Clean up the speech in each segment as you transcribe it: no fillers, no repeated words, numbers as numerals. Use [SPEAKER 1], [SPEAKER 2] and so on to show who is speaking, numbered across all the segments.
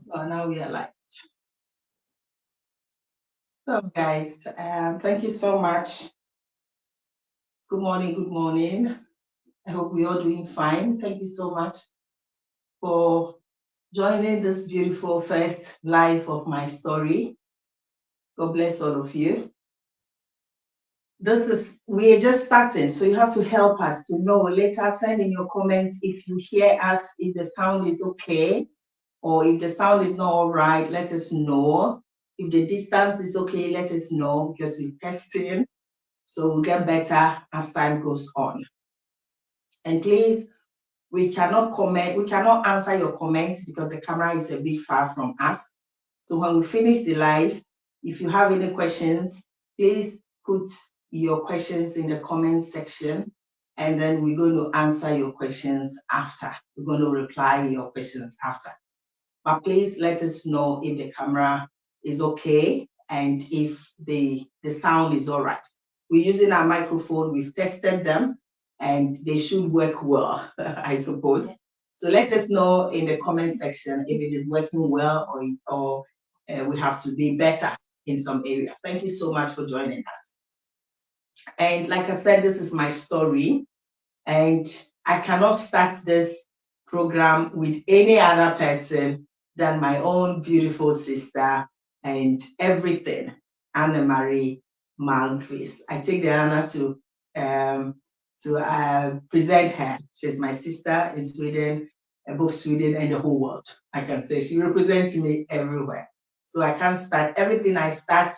[SPEAKER 1] So now we are live. So guys, thank you so much. Good morning, good morning. I hope we are doing fine. Thank you so much for joining this beautiful first live of my story. God bless all of you. We're just starting, so you have to help us to know. Later, send in your comments if you hear us, if the sound is okay, or if the sound is not all right, let us know. If the distance is okay, let us know because we're testing. So we'll get better as time goes on. And please, we cannot comment, we cannot answer your comments because the camera is a bit far from us. So when we finish the live, if you have any questions, please put your questions in the comments section, and then we're going to answer your questions after. We're going to reply your questions after. But please let us know if the camera is okay and if the sound is all right. We're using our microphone, we've tested them, and they should work well, I suppose. So let us know in the comment section if it is working well or we have to be better in some area. Thank you so much for joining us. And like I said, this is my story, and I cannot start this program with any other person than my own beautiful sister and everything, Anna Marie Malmqvist. I take the honor to present her. She's my sister in Sweden, both Sweden and the whole world. I can say she represents me everywhere. So I can't start everything I start.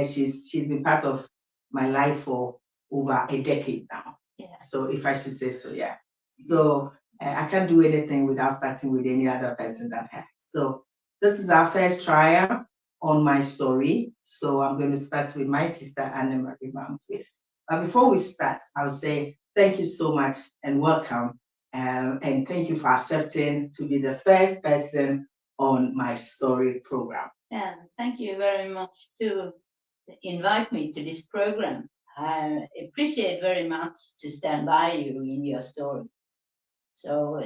[SPEAKER 1] She's been part of my life for over a decade now. Yeah. So if I should say so, yeah. So I can't do anything without starting with any other person than her. So this is our first trial on my story. So I'm going to start with my sister, Anna Marie Malmqvist. But before we start, I'll say thank you so much and welcome. And thank you for accepting to be the first person on my story program.
[SPEAKER 2] Yeah, thank you very much to invite me to this program. I appreciate very much to stand by you in your story. So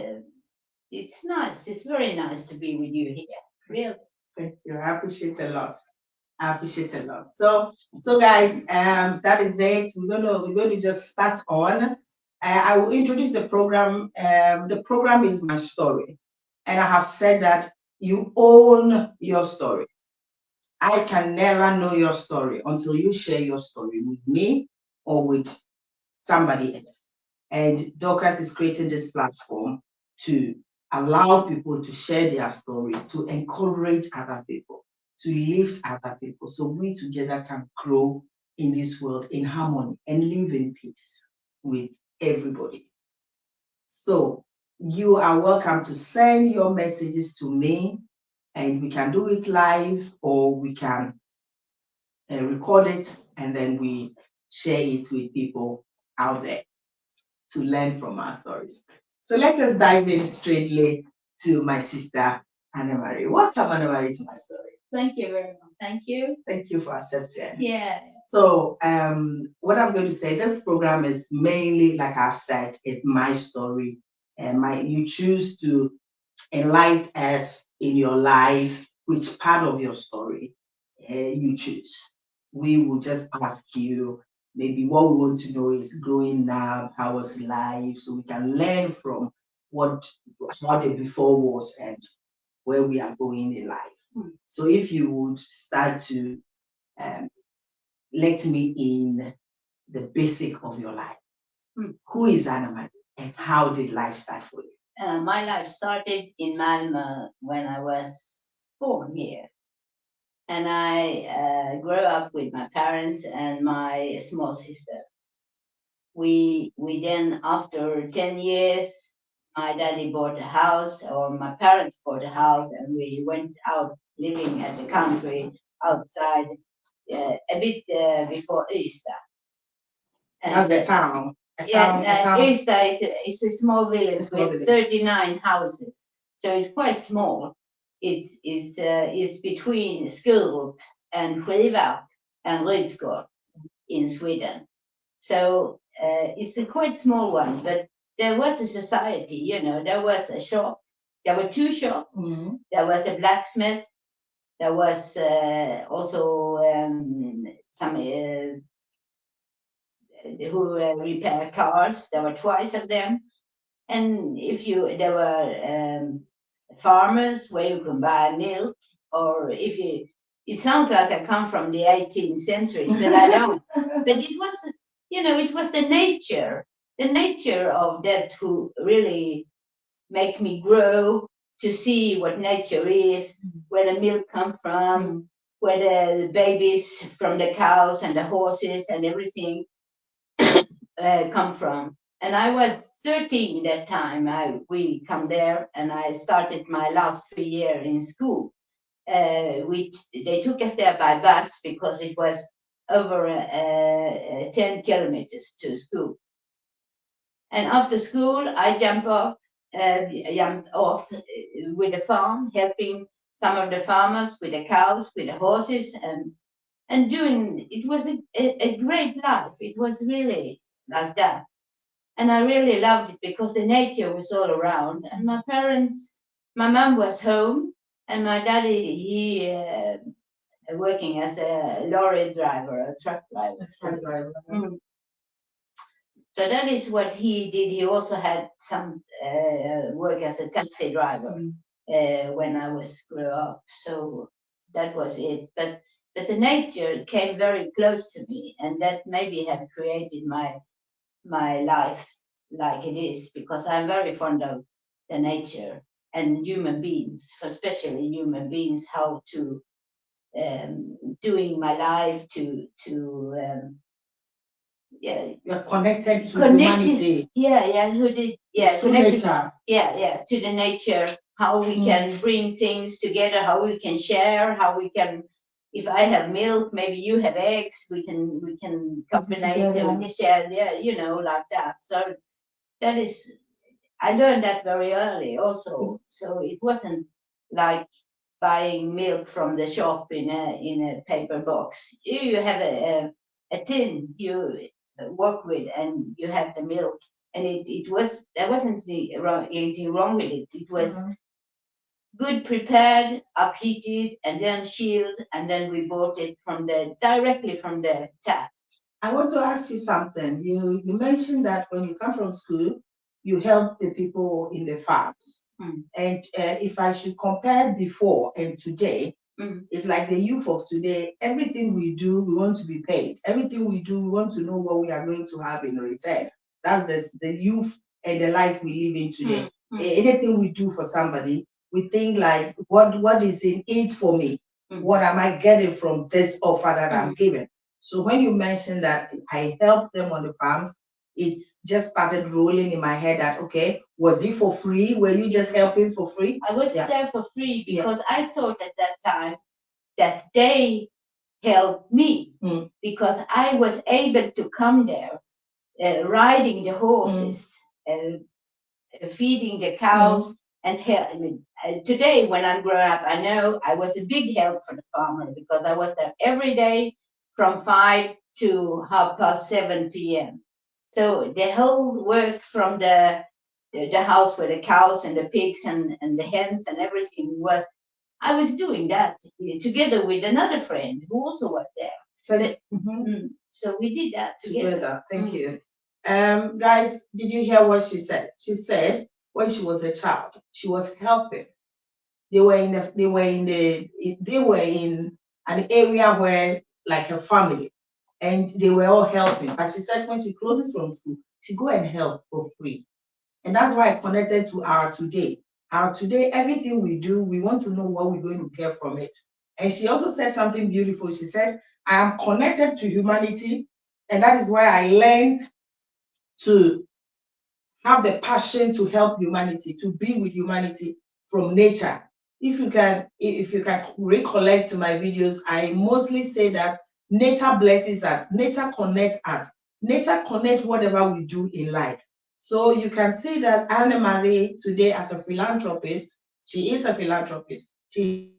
[SPEAKER 2] it's nice. It's very nice to be with you here. Really.
[SPEAKER 1] Thank you. I appreciate a lot. I appreciate a lot. So guys, that is it. We're going to just start on. I will introduce the program. The program is my story, and I have said that you own your story. I can never know your story until you share your story with me or with somebody else. And Dorcas is creating this platform to allow people to share their stories, to encourage other people, to lift other people, so we together can grow in this world in harmony and live in peace with everybody. So you are welcome to send your messages to me, and we can do it live or we can record it and then we share it with people out there to learn from our stories. So let us dive in straightly to my sister, Anna Marie. Welcome, Anna Marie, to my story.
[SPEAKER 2] Thank you very much. Thank you.
[SPEAKER 1] Thank you for accepting.
[SPEAKER 2] Yeah.
[SPEAKER 1] So what I'm going to say, this program is mainly, like I've said, is my story. And you choose to enlighten us in your life, which part of your story you choose. We will just ask you, maybe what we want to know is growing up, how was life, so we can learn from how the before was and where we are going in life. So if you would start to let me in the basic of your life. Who is Anna Marie and how did life start for you?
[SPEAKER 2] My life started in Malmö when I was born here. And I grew up with my parents and my small sister. We then, after 10 years, my daddy bought a house, or my parents bought a house, and we went out living at the country outside a bit before Ystad.
[SPEAKER 1] As a town.
[SPEAKER 2] Ystad is a small village with 39 houses, so it's quite small. It's between Skurup and Skivarp and Rydsgård in Sweden. So it's a quite small one, but there was a society, there was a shop, There were two shops. There was a blacksmith. There was also some who repair cars. There were twice of them. And there were farmers where you can buy milk, or it sounds like I come from the 18th century, but I don't. But it was, it was the nature of that who really make me grow to see what nature is, where the milk come from, where the babies from the cows and the horses and everything come from. And I was 13 that time. We come there, and I started my last 3 years in school. They took us there by bus because it was over 10 kilometers to school. And after school, I jumped off with the farm, helping some of the farmers with the cows, with the horses, and doing. It was a great life. It was really like that. And I really loved it because the nature was all around. And my mom was home, and my daddy, he working as a lorry driver, a truck driver. So that is what he did. He also had some work as a taxi driver when I grew up. So that was it. But the nature came very close to me, and that maybe have created my life like it is, because I'm very fond of the nature and human beings, especially human beings, how to doing my life to
[SPEAKER 1] you're connected to humanity.
[SPEAKER 2] Connected to the nature, how we can bring things together, how we can share, how we can, if I have milk, maybe you have eggs, we can combine and share, like that. So that is, I learned that very early also. So it wasn't like buying milk from the shop in a paper box. You have a tin you work with, and you have the milk, and there wasn't anything wrong with it. It was good prepared, upheated, and then chilled, and then we bought it directly from the tap.
[SPEAKER 1] I want to ask you something. You mentioned that when you come from school, you help the people in the farms. And if I should compare before and today, it's like the youth of today. Everything we do, we want to be paid. Everything we do, we want to know what we are going to have in return. That's the youth and the life we live in today. Anything we do for somebody, we think like, what is in it for me? What am I getting from this offer that I'm giving? So when you mentioned that I helped them on the farms, it just started rolling in my head that, okay, was it for free? Were you just helping for free?
[SPEAKER 2] I was there for free because I thought at that time that they helped me because I was able to come there, riding the horses, feeding the cows, and help. Today, when I'm growing up, I know I was a big help for the farmer because I was there every day from 5 to 7:30 p.m. So the whole work from the house with the cows and the pigs and the hens and everything I was doing that together with another friend who also was there. So we did that together.
[SPEAKER 1] Thank you. Guys, did you hear what she said? She said when she was a child, she was helping. They were in an area where, like a family, and they were all helping. But she said when she closes from school, she go and help for free. And that's why I connected to our today. Our today, everything we do, we want to know what we're going to get from it. And she also said something beautiful. She said, I am connected to humanity, and that is why I learned to have the passion to help humanity, to be with humanity from nature. If you can recollect to my videos, I mostly say that nature blesses us, nature connects us, nature connects whatever we do in life. So you can see that Anne-Marie today as a philanthropist, she is a philanthropist. She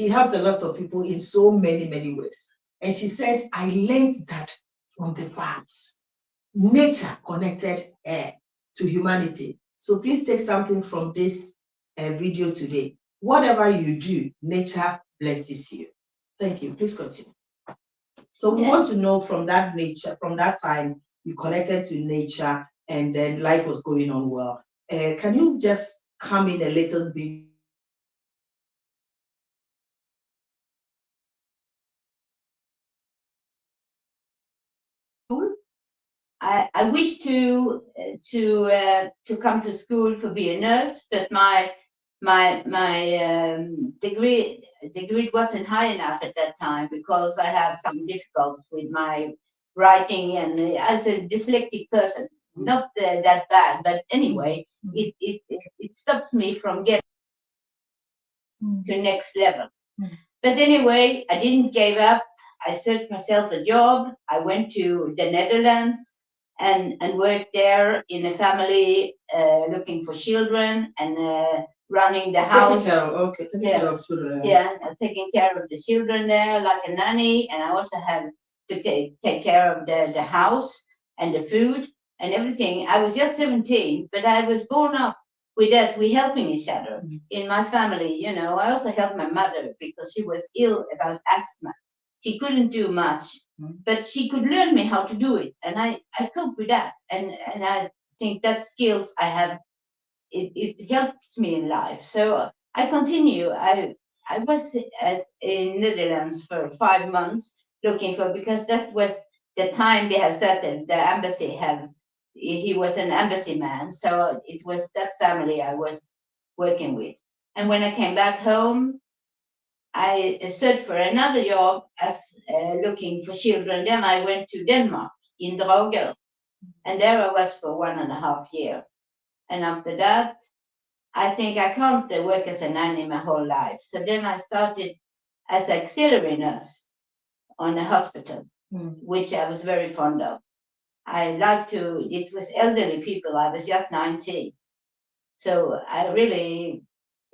[SPEAKER 1] helps a lot of people in so many, many ways. And she said, I learned that from the facts. Nature connected her to humanity. So please take something from this video today. Whatever you do, nature blesses you. Thank you. Please continue. So we want to know from that nature, from that time, you connected to nature and then life was going on well. Can you just come in a little bit?
[SPEAKER 2] I wish to come to school for be a nurse, but my degree wasn't high enough at that time because I have some difficulties with my writing, and as a dyslexic person, not that bad, but anyway, it stops me from getting to next level. But anyway, I didn't give up. I searched myself a job. I went to the Netherlands and worked there in a family looking for children and running the house.
[SPEAKER 1] Taking care of children.
[SPEAKER 2] Yeah, taking care of the children there like a nanny, and I also have to take care of the house and the food and everything. I was just 17, but I was born up with that. We helping each other in my family. You know, I also helped my mother because she was ill about asthma. She couldn't do much, but she could learn me how to do it, and I cope with that. And I think that skills I have, it helps me in life. So I continue. I was in Netherlands for 5 months looking for, because that was the time they have said that the embassy have. He was an embassy man, so it was that family I was working with. And when I came back home, I searched for another job as looking for children. Then I went to Denmark in Dragør, and there I was for 1.5 years. And after that, I think I can't work as a nanny my whole life. So then I started as auxiliary nurse on a hospital, which I was very fond of. I like to, it was elderly people. I was just 19. So I really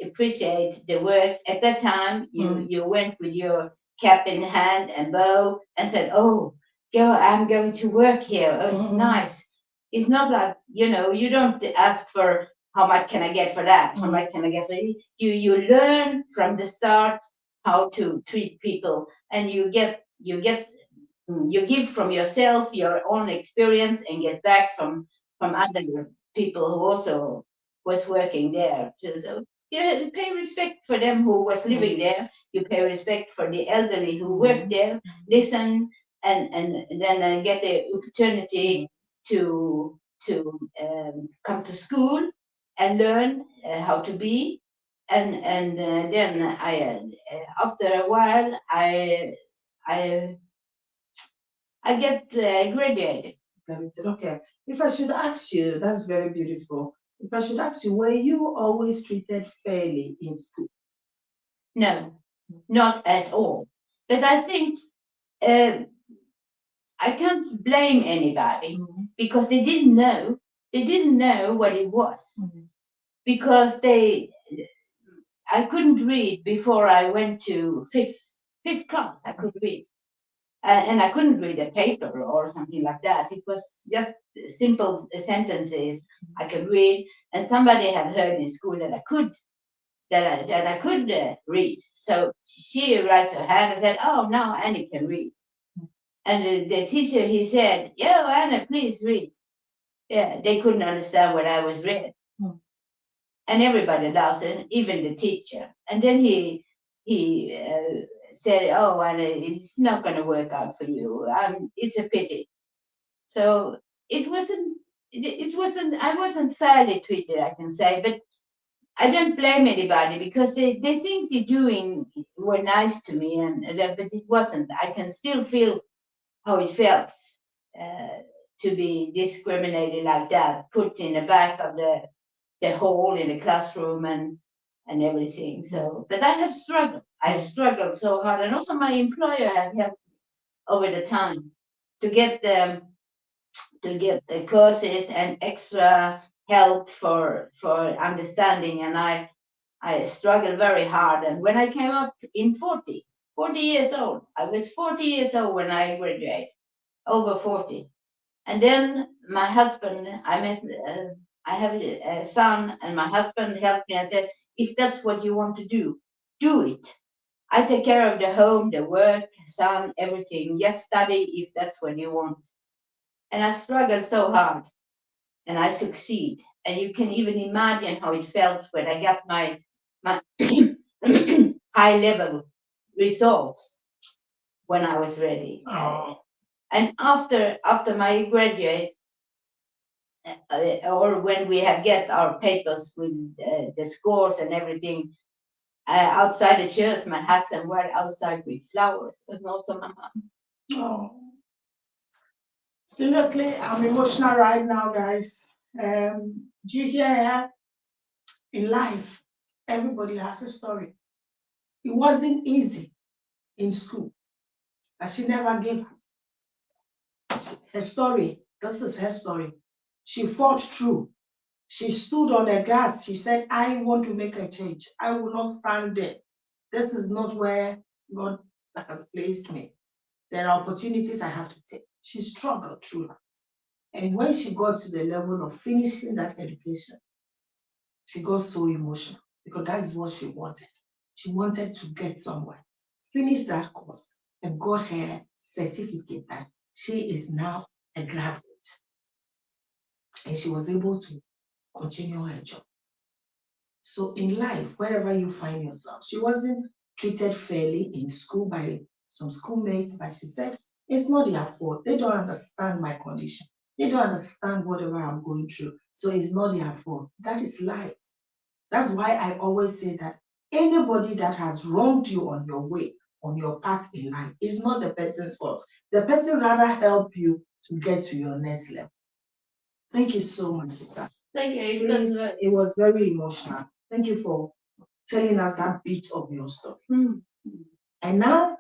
[SPEAKER 2] appreciate the work. At that time, you went with your cap in hand and bow and said, oh, girl, I'm going to work here. Oh, it's nice. It's not like, you don't ask for how much can I get for that? How much can I get for it? You learn from the start how to treat people, and you give from yourself, your own experience, and get back from other people who also was working there. So you pay respect for them who was living there. You pay respect for the elderly who worked there, listen, and then get the opportunity to come to school and learn how to be. And then I after a while I get graduated.
[SPEAKER 1] Okay. If I should ask you, that's very beautiful. If I should ask you, were you always treated fairly in school?
[SPEAKER 2] No, not at all. But I think I can't blame anybody because they didn't know. They didn't know what it was because I couldn't read before I went to fifth class. I could read. And I couldn't read a paper or something like that. It was just simple sentences I could read. And somebody had heard in school that I could read. So she raised her hand and said, "Oh, now Annie can read." And the teacher, he said, "Yo, Anna, please read." Yeah, they couldn't understand what I was reading. And everybody laughed, and even the teacher. And then he said, "Oh, Anna, it's not going to work out for you. It's a pity." So it wasn't. I wasn't fairly treated, I can say, but I don't blame anybody because they think they're were nice to me, but it wasn't. I can still feel how it felt to be discriminated like that, put in the back of the hall in the classroom and everything. So, but I have struggled. I've struggled so hard, and also my employer have helped me over the time to get the courses and extra help for understanding. And I struggled very hard. And when I came up in 40 40 years old. I was 40 years old when I graduated, over 40. And then my husband, I have a son, and my husband helped me. I said, if that's what you want to do it. I take care of the home, the work, son, everything. Just study if that's what you want. And I struggled so hard, and I succeed. And you can even imagine how it felt when I got my high level results when I was ready. And after my graduate, or when we have get our papers with the scores and everything, outside the church, my husband were outside with flowers, and also my mom.
[SPEAKER 3] Oh. Seriously, I'm emotional right now, guys. Do you hear? In life, everybody has a story. It wasn't easy in school, but she never gave up. Her story, this is her story. She fought through. She stood on her guards. She said, I want to make a change. I will not stand there. This is not where God has placed me. There are opportunities I have to take. She struggled through that. And when she got to the level of finishing that education, she got so emotional because that's what she wanted. She wanted to get somewhere, finish that course, and got her certificate that she is now a graduate. And she was able to continue her job. So in life, wherever you find yourself, she wasn't treated fairly in school by some schoolmates, but she said, it's not their fault. They don't understand my condition. They don't understand whatever I'm going through. So it's not their fault. That is life. That's why I always say that anybody that has wronged you on your way, on your path in life, is not the person's fault. The person rather help you to get to your next level. Thank you so much, sister.
[SPEAKER 2] Thank you.
[SPEAKER 3] It was very emotional. Thank you for telling us that bit of your story. And now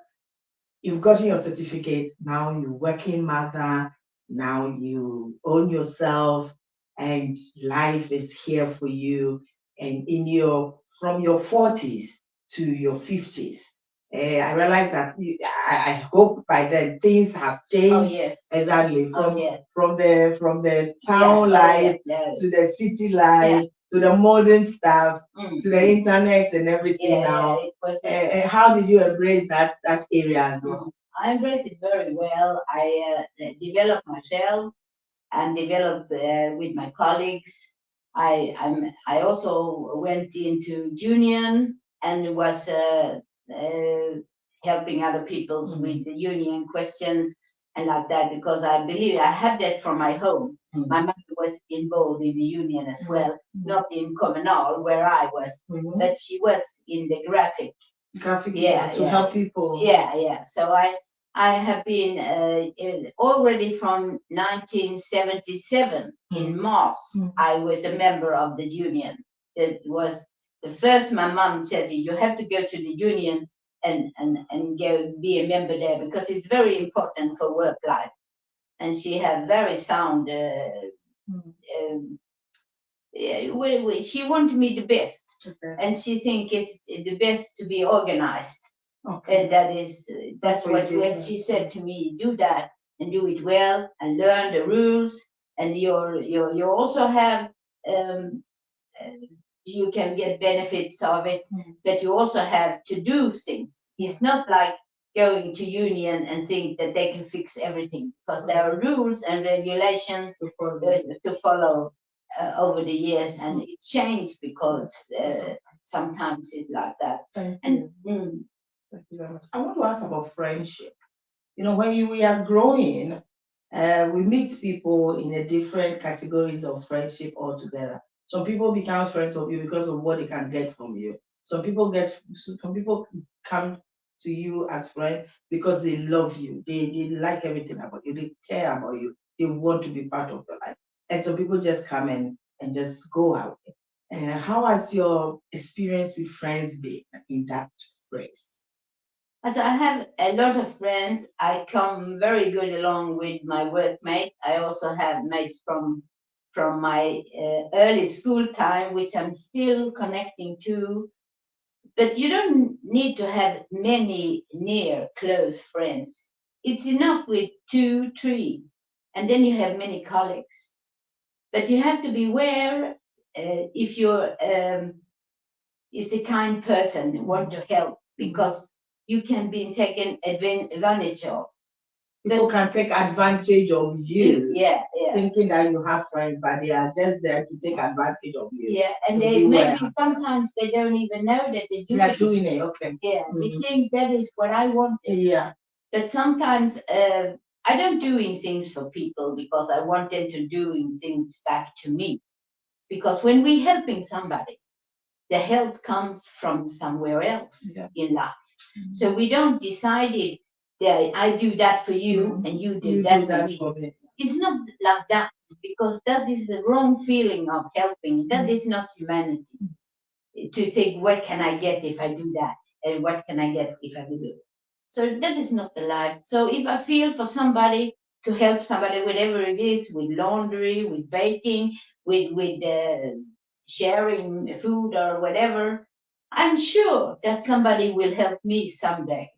[SPEAKER 3] you've gotten your certificate. Now you're working mother. Now you own yourself, and life is here for you. And from your 40s to your 50s, I realize that I hope by then things have changed.
[SPEAKER 2] Oh, yes.
[SPEAKER 3] Exactly.
[SPEAKER 2] Yes.
[SPEAKER 3] From the town life to the city life to the modern stuff to the internet and everything now. How did you embrace that area as well?
[SPEAKER 2] I embraced it very well. I developed myself and developed with my colleagues. I also went into union and was helping other people with the union questions and like that, because I believe I have that from my home. My mother was involved in the union as well, not in Kommunal where I was, but she was in the graphic.
[SPEAKER 3] To help people.
[SPEAKER 2] So I have been already from 1977 in Mars. I was a member of the union. It was the first my mom said, you have to go to the union and go be a member there, because it's very important for work life. And she had very sound, she wanted me the best. And she think it's the best to be organized.
[SPEAKER 3] Okay.
[SPEAKER 2] And that's what she said to me. Do that and do it well and learn the rules. And you also have you can get benefits of it, but you also have to do things. It's not like going to union and think that they can fix everything, because there are rules and regulations to follow over the years, and it changed because sometimes it's like that.
[SPEAKER 3] Thank you very much. I want to ask about friendship. When we are growing, we meet people in a different categories of friendship altogether. Some people become friends of you because of what they can get from you. Some people come to you as friends because they love you. They like everything about you. They care about you. They want to be part of your life. And some people just come and just go out. How has your experience with friends been in that phrase?
[SPEAKER 2] As I have a lot of friends, I come very good along with my workmate. I also have mates from my early school time, which I'm still connecting to. But you don't need to have many near close friends. It's enough with 2, 3, and then you have many colleagues. But you have to be aware if you're is a kind person and want to help, because you can be taken advantage of.
[SPEAKER 1] People can take advantage of you,
[SPEAKER 2] Yeah.
[SPEAKER 1] thinking that you have friends, but they are just there to take advantage of you.
[SPEAKER 2] Yeah, and
[SPEAKER 1] So
[SPEAKER 2] they
[SPEAKER 1] beware.
[SPEAKER 2] maybe sometimes they don't even know that they're doing
[SPEAKER 1] They are doing it, okay.
[SPEAKER 2] Yeah, they think that is what I want.
[SPEAKER 1] Yeah.
[SPEAKER 2] But sometimes I don't doing things for people because I want them to doing things back to me. Because when we helping somebody, the help comes from somewhere else in life. So we don't decide it that I do that for you and you do that for me. It's not like that, because that is the wrong feeling of helping. That is not humanity. To say, what can I get if I do that? And what can I get if I do it? So that is not the life. So if I feel for somebody, to help somebody, whatever it is, with laundry, with baking, with sharing food or whatever, I'm sure that somebody will help me someday.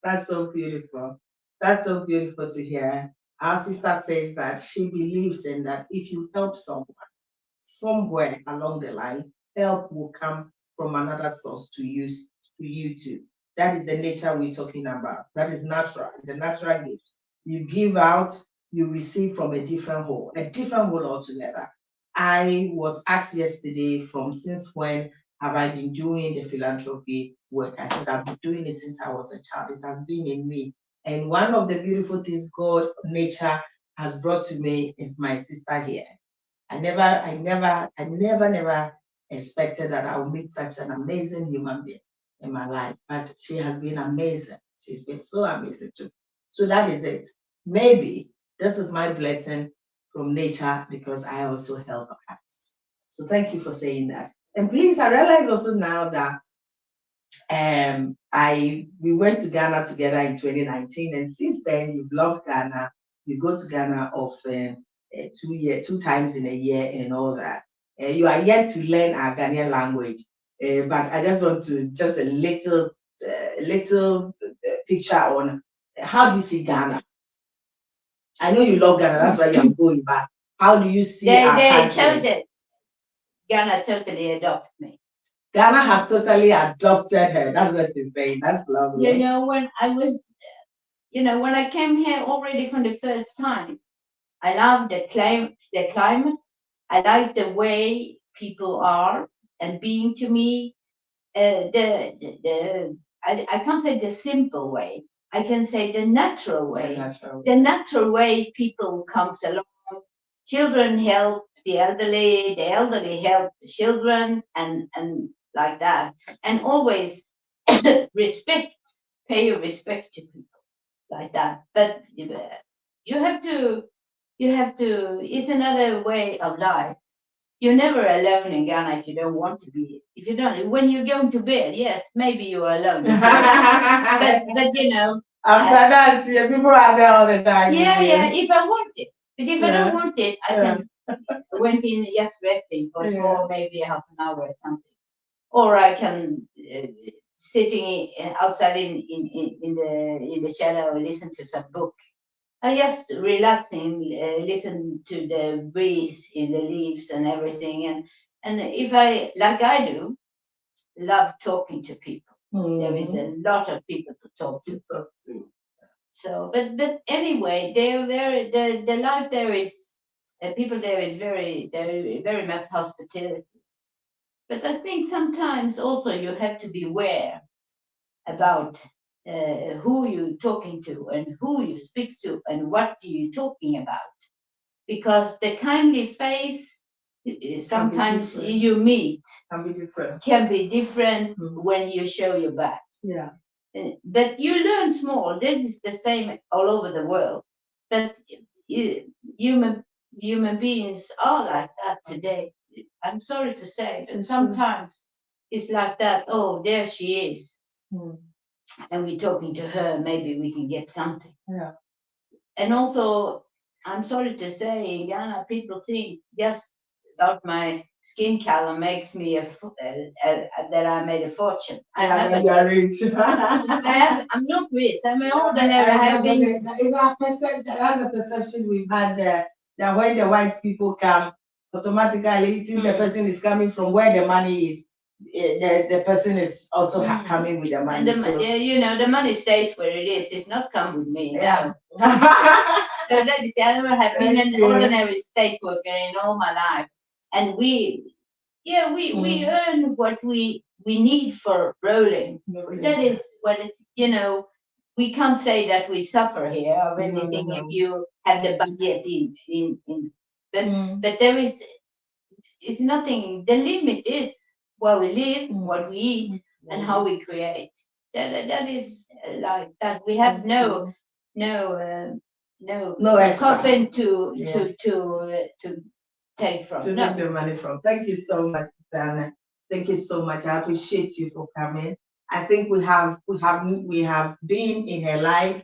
[SPEAKER 1] That's so beautiful. That's so beautiful to hear. Our sister says that she believes in that if you help someone, somewhere along the line, help will come from another source to you too. That is the nature we're talking about. That is natural. It's a natural gift. You give out, you receive from a different hole altogether. I was asked yesterday from since when have I been doing the philanthropy work? I said I've been doing it since I was a child. It has been in me. And one of the beautiful things God, nature has brought to me is my sister here. I never expected that I would meet such an amazing human being in my life. But she has been amazing. She's been so amazing too. So that is it. Maybe this is my blessing from nature because I also help others. So thank you for saying that. And please, I realize also now that we went to Ghana together in 2019, and since then you've loved Ghana. You go to Ghana often, 2 times in a year, and all that. You are yet to learn our Ghanaian language, but I just want to just a little picture on how do you see Ghana. I know you love Ghana, that's why you're going back. How do you see our country?
[SPEAKER 2] Ghana totally adopted me.
[SPEAKER 1] Ghana has totally adopted her. That's what she's saying. That's lovely.
[SPEAKER 2] You know, when I came here already from the first time, I love the climate. I like the way people are and being to me. I can't say the simple way. I can say the natural way. The natural way people comes along. Children help the elderly help the children, and like that. And always pay your respect to people like that. But you have to, it's another way of life. You're never alone in Ghana if you don't want to be. If you don't, when you're going to bed, yes, maybe you are alone. but you know.
[SPEAKER 1] After that, people are there all the time.
[SPEAKER 2] Yeah, if I want it. But if I don't want it, I can went in just resting for maybe half an hour or something. Or I can sitting outside in the shadow and listen to some book. I just relaxing, listen to the breeze in the leaves and everything. And if I, like I do, love talking to people. There is a lot of people to talk to. So, but anyway, the life there is, people there is very much hospitality. But I think sometimes also you have to be aware about who you're talking to and who you speak to and what you're talking about. Because the kindly face sometimes you meet can be different when you show your back.
[SPEAKER 1] Yeah.
[SPEAKER 2] But you learn small. This is the same all over the world. But human beings are like that today. I'm sorry to say, but sometimes it's like that. Oh, there she is. And we're talking to her, maybe we can get something.
[SPEAKER 1] Yeah.
[SPEAKER 2] And also, I'm sorry to say, in Ghana, people think just about my skin color makes me that I made a fortune.
[SPEAKER 1] Yeah, you are rich.
[SPEAKER 2] I'm not rich. I'm an ordinary. I have been.
[SPEAKER 1] It's our perception. That's the perception we've had there. That when the white people come, automatically, since the person is coming from where the money is, the person is also coming with the money.
[SPEAKER 2] And the money stays where it is. It's not come with me.
[SPEAKER 1] Yeah.
[SPEAKER 2] So that is, I have been an ordinary state worker in all my life, and we earn what we need for rolling. That is what we can't say that we suffer here or anything if you have the budget but there is, it's nothing. The limit is where we live, what we eat, and how we create. That is like that. We have no coffin to take from.
[SPEAKER 1] To take the money from. Thank you so much, Dana. Thank you so much. I appreciate you for coming. I think we have been in her life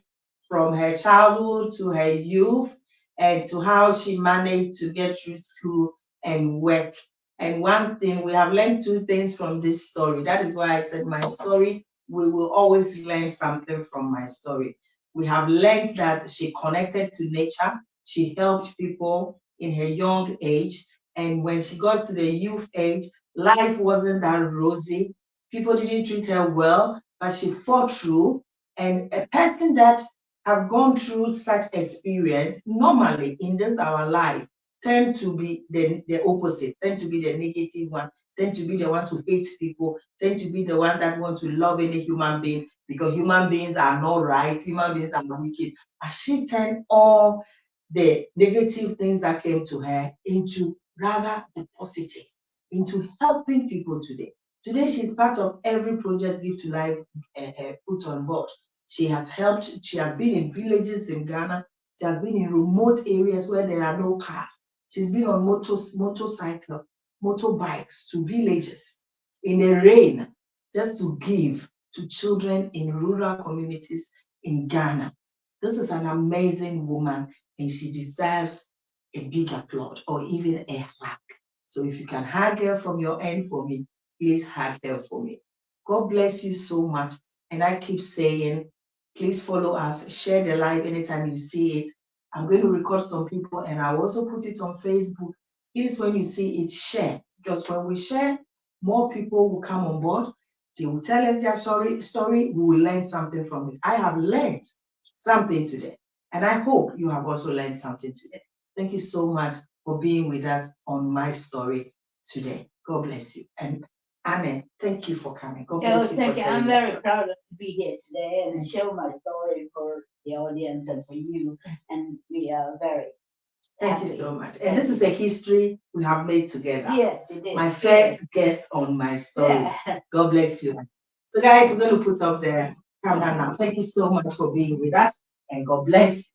[SPEAKER 1] from her childhood to her youth and to how she managed to get through school and work. And one thing, we have learned two things from this story. That is why I said my story, we will always learn something from my story. We have learned that she connected to nature. She helped people in her young age. And when she got to the youth age, life wasn't that rosy. People didn't treat her well, but she fought through. And a person that have gone through such experience, normally in this our life, tend to be the opposite, tend to be the negative one, tend to be the one to hate people, tend to be the one that want to love any human being, because human beings are not right, human beings are wicked. But she turned all the negative things that came to her into rather the positive, into helping people today. Today, she's part of every project Give to Life put on board. She has helped, she has been in villages in Ghana, she has been in remote areas where there are no cars. She's been on motorcycle, motorbikes to villages in the rain, just to give to children in rural communities in Ghana. This is an amazing woman, and she deserves a big applaud or even a hug. So if you can hug her from your end for me, please hug her for me. God bless you so much. And I keep saying, please follow us, share the live anytime you see it. I'm going to record some people and I'll also put it on Facebook. Please, when you see it, share. Because when we share, more people will come on board. They will tell us their story. We will learn something from it. I have learned something today. And I hope you have also learned something today. Thank you so much for being with us on my story today. God bless you. And Anne, thank you for coming. God bless you.
[SPEAKER 2] Thank you. I'm very proud to be here today and show my story for the audience and for you. And we are very
[SPEAKER 1] Thank you so much. And this is a history we have made together.
[SPEAKER 2] Yes, it is.
[SPEAKER 1] My first guest on my story. Yeah. God bless you. So guys, we're going to put up the camera now. Thank you so much for being with us and God bless.